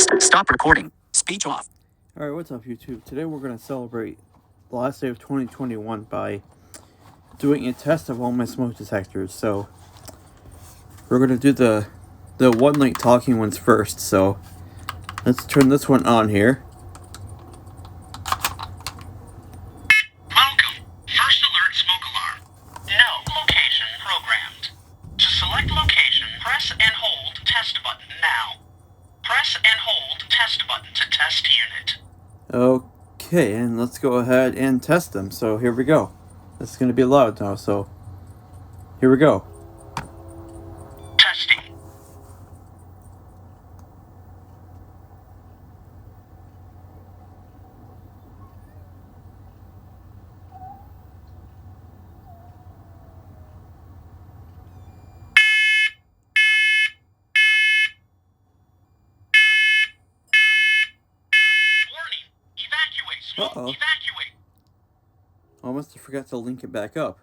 Stop recording. Speech off. Alright, what's up YouTube? Today we're going to celebrate the last day of 2021 by doing a test of all my smoke detectors. So, we're going to do the one link talking ones first. So, let's turn this one on here. Welcome. First alert smoke alarm. No location programmed. To select location, press and hold test button now. Press and hold test button to test unit. Okay, and let's go ahead and test them. So, here we go. This is going to be loud now, so here we go. Testing. Warning. Evacuate. Smoke. Uh-oh. Evacuate. I must have forgot to link it back up.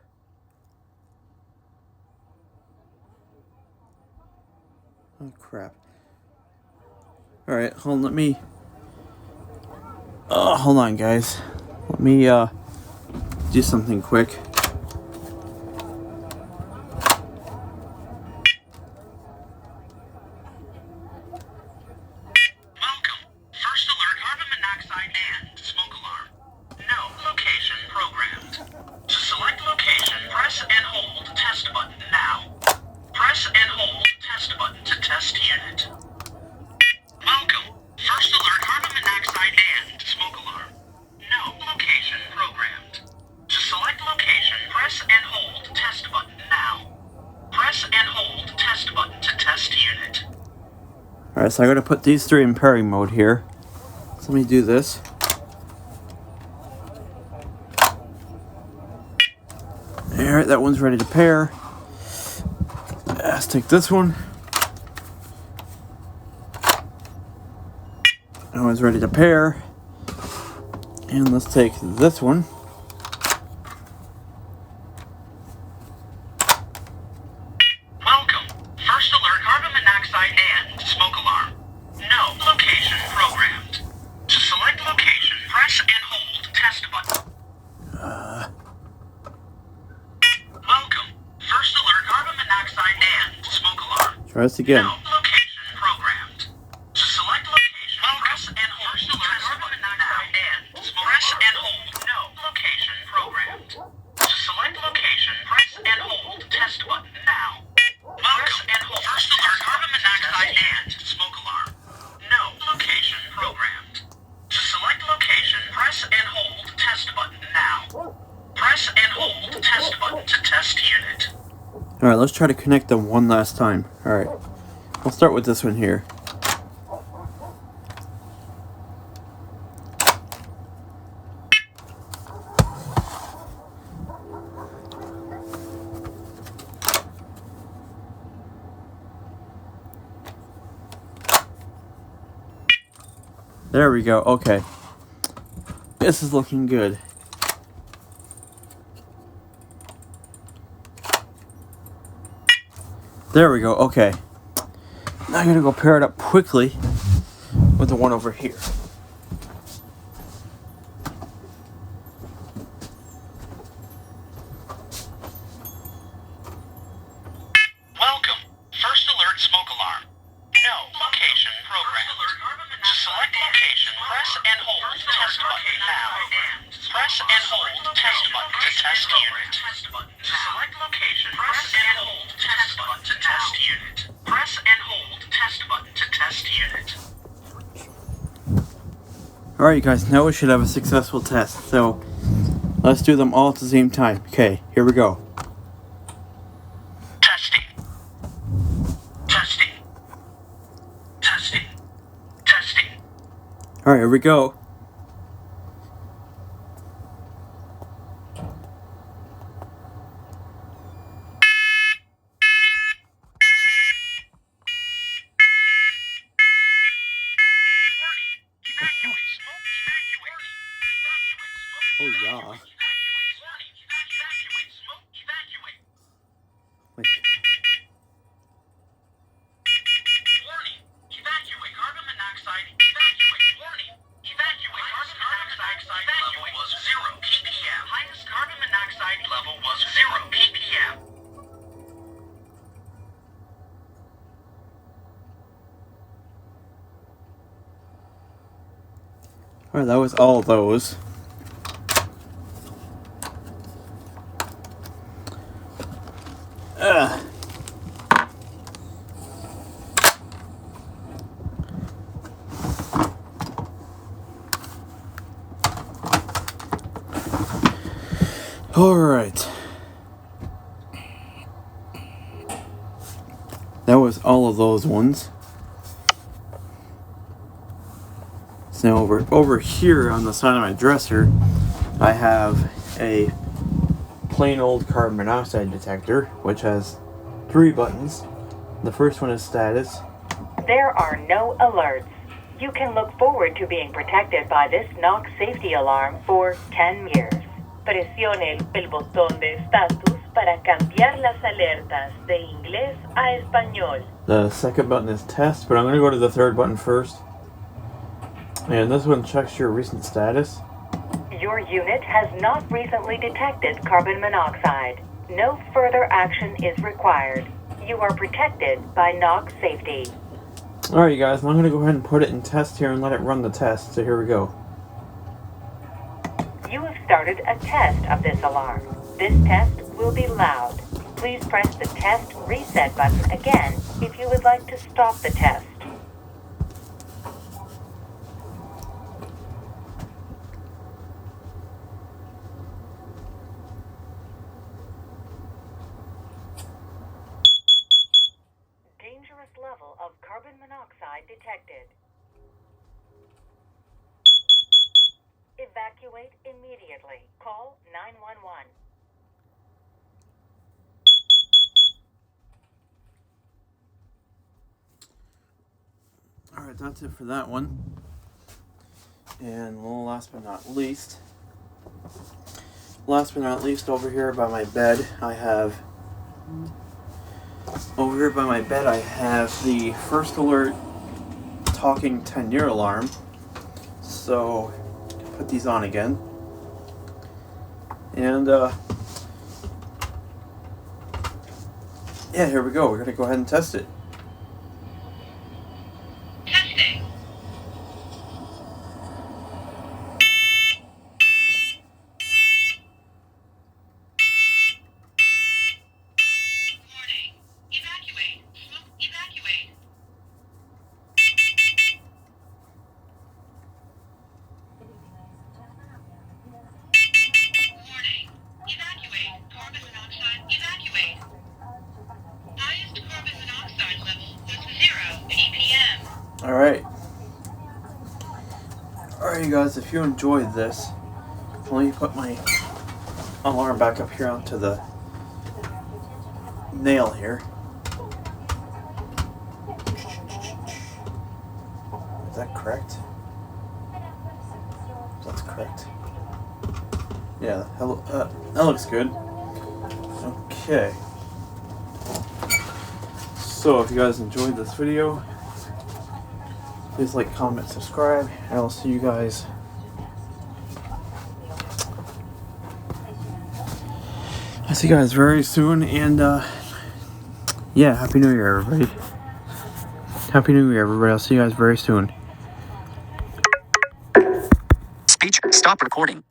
Oh, crap. Alright, hold on, hold on, guys. Let me, do something quick. Welcome. First alert carbon monoxide and smoke alarm. No location programmed. To select location, press and hold test button now. Press and hold test button to test unit. Welcome. First alert carbon monoxide and smoke alarm. No location programmed. To select location, press and hold test button now. Press and hold test button to test unit. Alright, so I gotta put these three in pairing mode here. So let me do this. Alright, that one's ready to pair. Let's take this one. That one's ready to pair. And let's take this one. Welcome. First alert carbon monoxide and smoke alarm. No location programmed. To select location, press and hold test button. Welcome. First alert carbon monoxide and smoke alarm. Try this again. No location programmed. To select location, press and hold. First alert carbon monoxide and smoke. Press and hold. No location programmed. To select location, press and hold test button now. Welcome and hold. First alert carbon monoxide and smoke alarm. No location programmed. To select location, press and hold test button now. Press and hold test button to test unit. Alright, let's try to connect them one last time. Alright, we'll start with this one here. There we go, okay. This is looking good. There we go, okay. Now I'm gonna go pair it up quickly with the one over here. Welcome. First alert smoke alarm. No location programmed. To select location, press and hold test button now. Press and hold test button to test unit. To select location, press and hold test button to test unit. Press and hold test button to test unit. Alright, you guys, now we should have a successful test. So, let's do them all at the same time. Okay, here we go. Testing. Testing. Testing. Testing. Alright, here we go. Evacuate smoke. Evacuate. Evacuate smoke. Oh, yeah. Evacuate smoke. Evacuate. Wait. Warning. Evacuate carbon monoxide Alright, that was all of those. Alright. That was all of those ones. So now over here on the side of my dresser, I have a plain old carbon monoxide detector, which has 3 buttons. The first one is status. There are no alerts. You can look forward to being protected by this NOx safety alarm for 10 years. Presione el botón de status para cambiar las alertas de inglés a español. The second button is test, but I'm going to go to the third button first. And this one checks your recent status. Your unit has not recently detected carbon monoxide. No further action is required. You are protected by NOx safety. Alright, you guys, I'm going to go ahead and put it in test here and let it run the test. So here we go. You have started a test of this alarm. This test will be loud. Please press the test reset button again if you would like to stop the test. Dangerous level of carbon monoxide detected. Evacuate immediately. Call 911. Alright, that's it for that one. And last but not least, over here by my bed, I have the First Alert talking 10-year alarm. So, put these on again. And, yeah, here we go. We're going to go ahead and test it. Testing. Warning. Evacuate. Smoke evacuate. Warning. Evacuate. Carbon monoxide evacuate. Highest carbon monoxide level was 0 ppm. Alright, you guys, if you enjoyed this, let me put my alarm back up here onto the nail here. Is that correct? That's correct. Yeah, that looks good. Okay. So, if you guys enjoyed this video, please like, comment, subscribe, and I'll see you guys. I'll see you guys very soon, and yeah, Happy New Year, everybody. Happy New Year, everybody. I'll see you guys very soon. Speech. Stop recording.